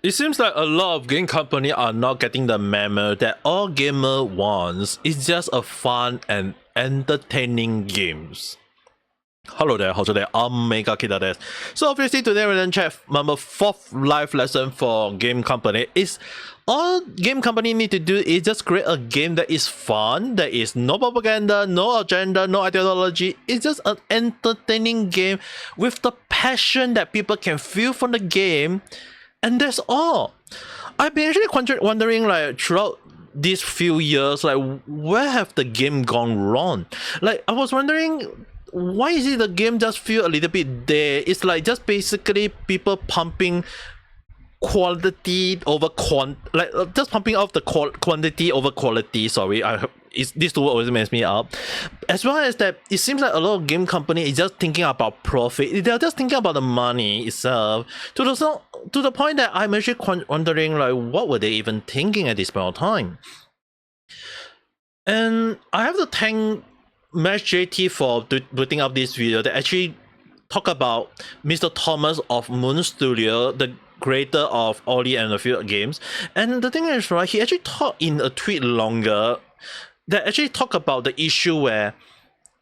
It seems like a lot of game companies are not getting the memo that all gamer wants is just a fun and entertaining games. Hello there, how's there? Ame Gakita desu. So obviously today we're going to check number 4th life lesson for game company is all game company need to do is just create a game that is fun, that is no propaganda, no agenda, no ideology. It's just an entertaining game with the passion that people can feel from the game. And that's all. I've been actually wondering like throughout these few years, like where have the game gone wrong? Like I was wondering, why is it the game just feel a little bit there? It's like just basically people pumping quality over just pumping off the quantity over quality. Sorry, these two always mess me up. As well as that, it seems like a lot of game company is just thinking about profit. They're just thinking about the money itself to the point that I'm actually wondering like what were they even thinking at this point of time. And I have to thank Mesh JT for putting up this video that actually talk about Mr. Thomas of Moon Studio, the creator of Oli and a few games. And the thing is, right, he actually talked in a tweet longer that actually talk about the issue where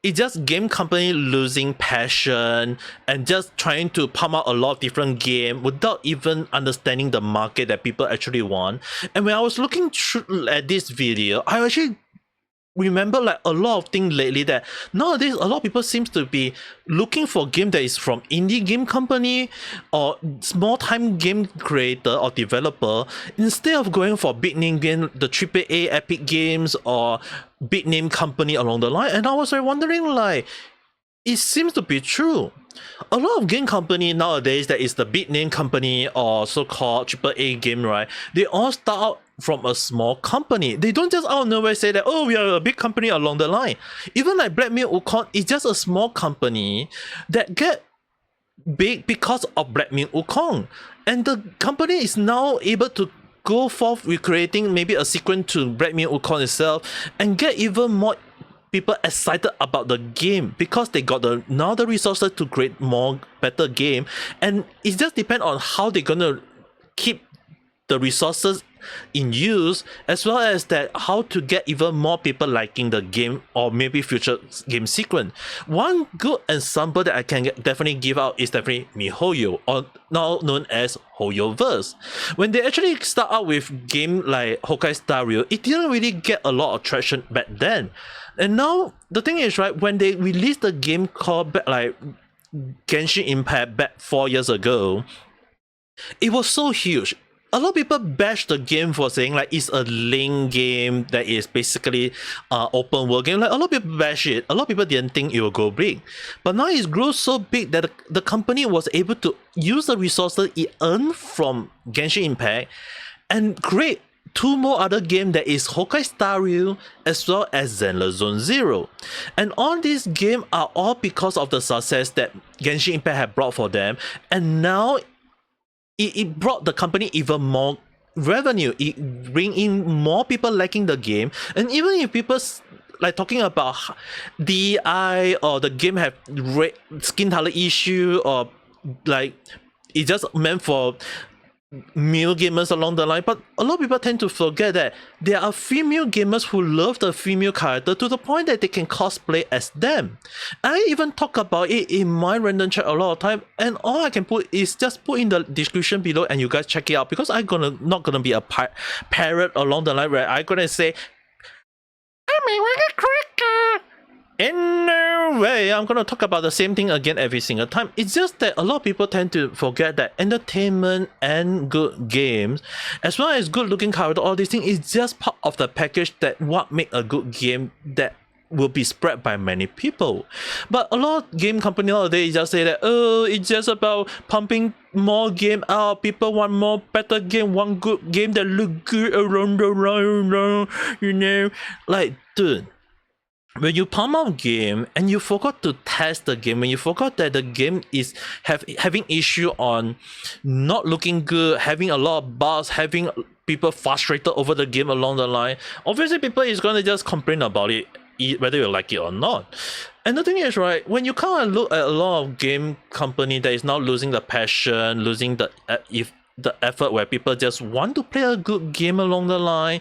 it's just game company losing passion and just trying to pump out a lot of different game without even understanding the market that people actually want. And when I was looking through at this video, I actually remember like a lot of things lately that nowadays a lot of people seems to be looking for game that is from indie game company or small time game creator or developer instead of going for big name game, the AAA Epic Games or big name company along the line. And I was like wondering like it seems to be true. A lot of game company nowadays that is the big name company or so-called AAA game, right? They all start out from a small company. They don't just out of nowhere say that, oh, we are a big company along the line. Even like Black Myth Wukong is just a small company that get big because of Black Myth Wukong. And the company is now able to go forth with creating maybe a sequel to Black Myth Wukong itself and get even more people excited about the game because they got now the resources to create more better game. And it just depends on how they're gonna keep the resources in use, as well as that how to get even more people liking the game or maybe future game sequence. One good example that I can definitely give out is definitely MiHoYo, or now known as HoYoverse. When they actually start out with game like Honkai Star Rail, it didn't really get a lot of traction back then. And now the thing is, right, when they released the game called like Genshin Impact back 4 years ago, it was so huge. A lot of people bash the game for saying like it's a link game that is basically open world game. Like a lot of people bash it. A lot of people didn't think it would go big. But now it's grown so big that the company was able to use the resources it earned from Genshin Impact and create 2 more other games that is Honkai Star Rail as well as Zenless Zone Zero. And all these games are all because of the success that Genshin Impact had brought for them. And now it brought the company even more revenue. It bring in more people liking the game. And even if people like talking about DI or the game have skin color issue or like it's just meant for male gamers along the line, but a lot of people tend to forget that there are female gamers who love the female character to the point that they can cosplay as them. I even talk about it in my random chat a lot of time, and all I can put is just put in the description below and you guys check it out, because I'm not gonna be a parrot along the line where I'm gonna say I'm a cracker. In no way I'm gonna talk about the same thing again every single time. It's just that a lot of people tend to forget that entertainment and good games, as well as good looking character, all these things is just part of the package that what make a good game that will be spread by many people. But a lot of game companies nowadays just say that, oh, it's just about pumping more game out. People want more better game, one good game that look good around the line, you know. Like, dude, when you pump out game and you forgot to test the game, when you forgot that the game is having issue on not looking good, having a lot of bugs, having people frustrated over the game along the line, obviously people is going to just complain about it, whether you like it or not. And the thing is, right, when you kind of look at a lot of game company that is now losing the passion, losing the the effort where people just want to play a good game along the line,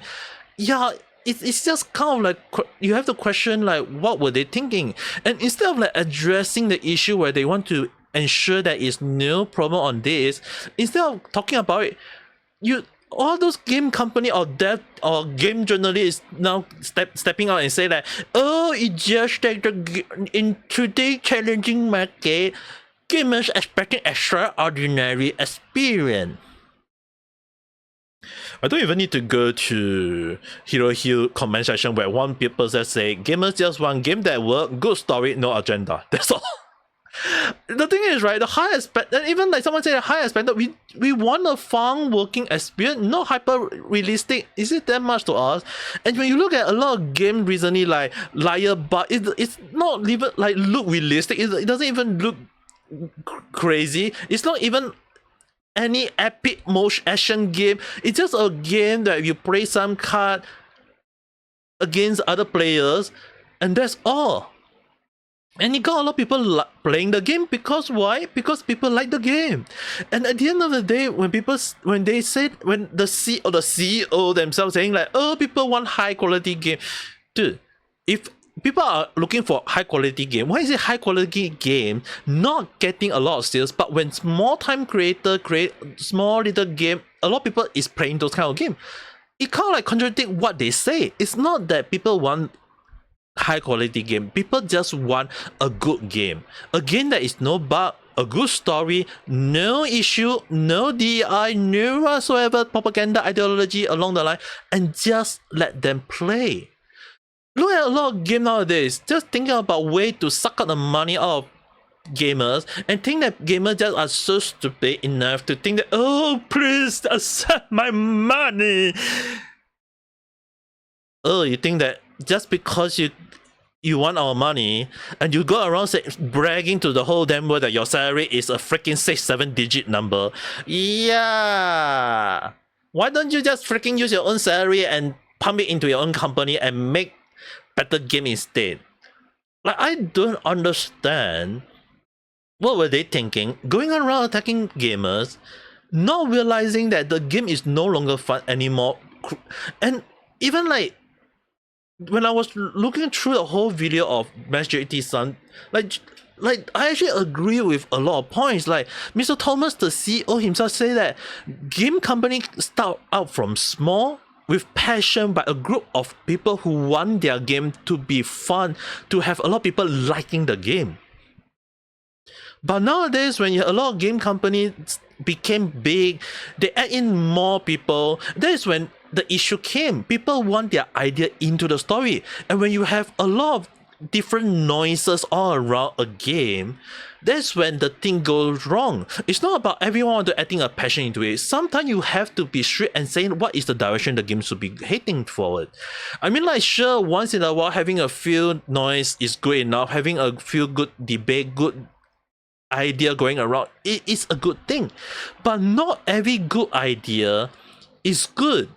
yeah, it's just kind of like you have to question like what were they thinking, and instead of like addressing the issue where they want to ensure there is no problem on this, instead of talking about it, all those game company or dev or game journalists now stepping out and say that, oh, it's just like in today's challenging market, gamers expecting extraordinary experience. I don't even need to go to Hero Hill comment section where one person say gamers just want game that work, good story, no agenda. That's all. The thing is, right, the high expect, and even like someone said, high expected, we want a fun working experience, not hyper realistic. Is it that much to us? And when you look at a lot of games recently, like Liar, but it's not even like look realistic. It doesn't even look crazy. It's not even any epic motion action game. It's just a game that you play some card against other players, and that's all. And you got a lot of people playing the game because why? Because people like the game. And at the end of the day, when the CEO themselves saying like, oh, people want high quality game, dude, if people are looking for high quality game, why is it high quality game not getting a lot of sales? But when small time creator create small little game, a lot of people is playing those kind of game. It kind of like contradict what they say. It's not that people want high quality game, people just want a good game, a game that is no bug, a good story, no issue, no DI, no whatsoever propaganda ideology along the line, and just let them play. Look at a lot of games nowadays, just thinking about way to suck out the money out of gamers, and think that gamers just are so stupid enough to think that, oh, please accept my money. Oh, you think that just because you want our money and you go around bragging to the whole damn world that your salary is a freaking 6-7 digit number? Yeah, why don't you just freaking use your own salary and pump it into your own company and make better game instead? Like, I don't understand what were they thinking, going around attacking gamers, not realizing that the game is no longer fun anymore. And even like when I was looking through the whole video of MatchJT-san, like I actually agree with a lot of points. Like Mr. Thomas, the CEO himself, say that game company start out from small with passion by a group of people who want their game to be fun, to have a lot of people liking the game. But nowadays, when a lot of game companies became big, they add in more people. That is when the issue came. People want their idea into the story, and when you have a lot of different noises all around a game, that's when the thing goes wrong. It's not about everyone to adding a passion into it. Sometimes you have to be straight and saying what is the direction the game should be heading forward. I mean, like, sure, once in a while having a few noise is good enough, having a few good debate, good idea going around, it is a good thing, but not every good idea is good.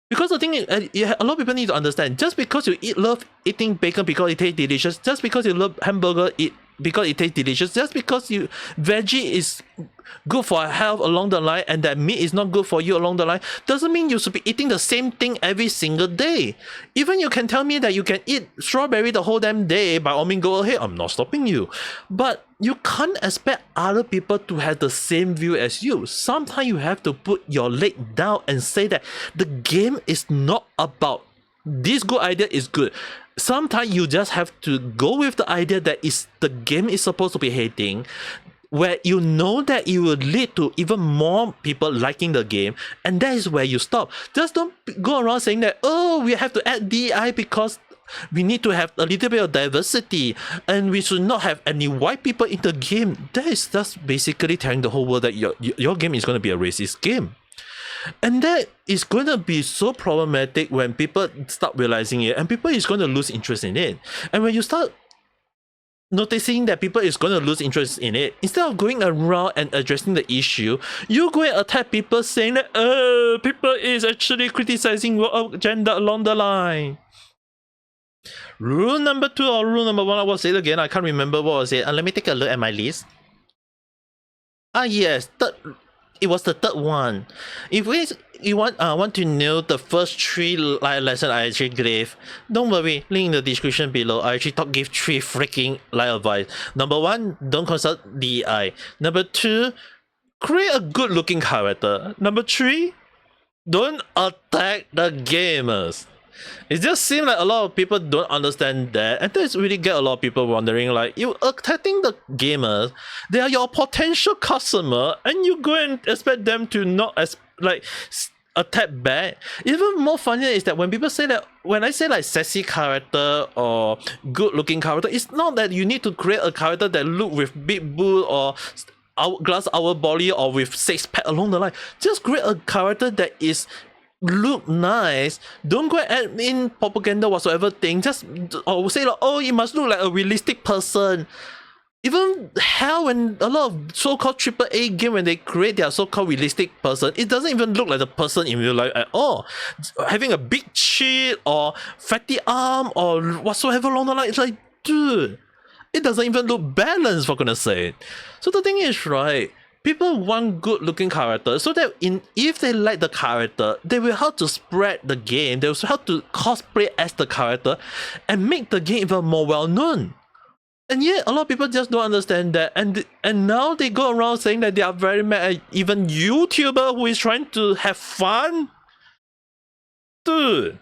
Because the thing is, a lot of people need to understand, just because you love eating bacon because it tastes delicious, just because you love hamburger because it tastes delicious, just because veggie is good for health along the line and that meat is not good for you along the line, doesn't mean you should be eating the same thing every single day. Even you can tell me that you can eat strawberry the whole damn day, by all means go ahead, I'm not stopping you. But you can't expect other people to have the same view as you. Sometimes you have to put your leg down and say that the game is not about this good idea is good. Sometimes you just have to go with the idea that the game is supposed to be hating, where you know that it will lead to even more people liking the game, and that is where you stop. Just don't go around saying that, oh, we have to add DI because we need to have a little bit of diversity and we should not have any white people in the game. That is just basically telling the whole world that your game is going to be a racist game. And that is going to be so problematic when people start realizing it, and people is going to lose interest in it. And when you start noticing that people is going to lose interest in it, instead of going around and addressing the issue, you go and attack people saying that, people is actually criticizing your agenda along the line. Rule number 2 or rule number 1, I will say it again, I can't remember what was it. Let me take a look at my list. Yes, it was the third one. If you want to know the first 3 life lessons I actually gave, don't worry, link in the description below. I actually give 3 freaking life advice. Number 1, don't consult DI. Number 2, create a good looking character. Number 3, don't attack the gamers. It just seems like a lot of people don't understand that, and this really get a lot of people wondering, like, you attacking the gamers, they are your potential customer, and you go and expect them to not attack back. Even more funnier is that when people say that, when I say like sexy character or good looking character, it's not that you need to create a character that look with big boob or glass hour body or with 6-pack along the line. Just create a character that is look nice. Don't go and add in propaganda whatsoever thing. Just or say like, oh, it must look like a realistic person. Even hell, when a lot of so-called AAA game, when they create their so-called realistic person, it doesn't even look like the person in real life at all. Having a big chin or fatty arm or whatsoever along the line, it's like, dude, it doesn't even look balanced, for goodness sake. So the thing is, right, people want good looking characters so that if they like the character, they will have to spread the game, they will have to cosplay as the character and make the game even more well known. And yet a lot of people just don't understand that, and now they go around saying that they are very mad at even YouTuber who is trying to have fun. Dude,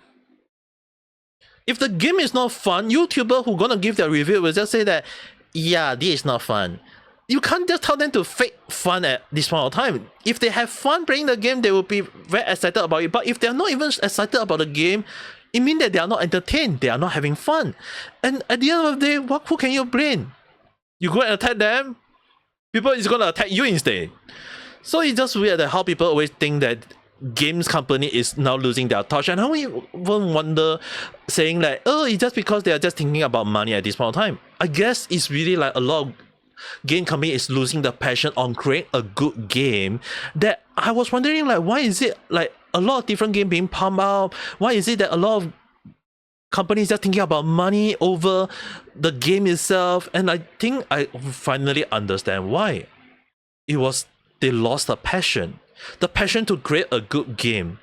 if the game is not fun, YouTuber who gonna give their review will just say that, yeah, this is not fun. You can't just tell them to fake fun at this point of time. If they have fun playing the game, they will be very excited about it. But if they're not even excited about the game, it means that they are not entertained, they are not having fun. And at the end of the day, who can you blame? You go and attack them, people is gonna attack you instead. So it's just weird that how people always think that games company is now losing their touch, and how even wonder saying like, oh, it's just because they are just thinking about money at this point of time. I guess it's really like a lot of game company is losing the passion on creating a good game. That I was wondering, like, why is it like a lot of different games being pumped out? Why is it that a lot of companies just thinking about money over the game itself? And I think I finally understand why. It was they lost the passion to create a good game.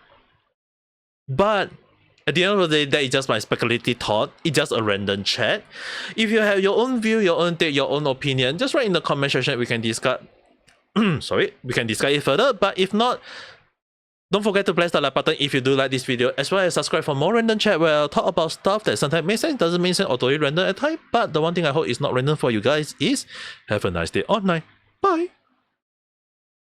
But at the end of the day, that is just my speculative thought. It's just a random chat. If you have your own view, your own take, your own opinion, just write in the comment section. We can discuss. We can discuss it further. But if not, don't forget to press the like button if you do like this video, as well as subscribe for more random chat where I'll talk about stuff that sometimes makes sense, doesn't make sense, or totally random at times. But the one thing I hope is not random for you guys is have a nice day online. Bye.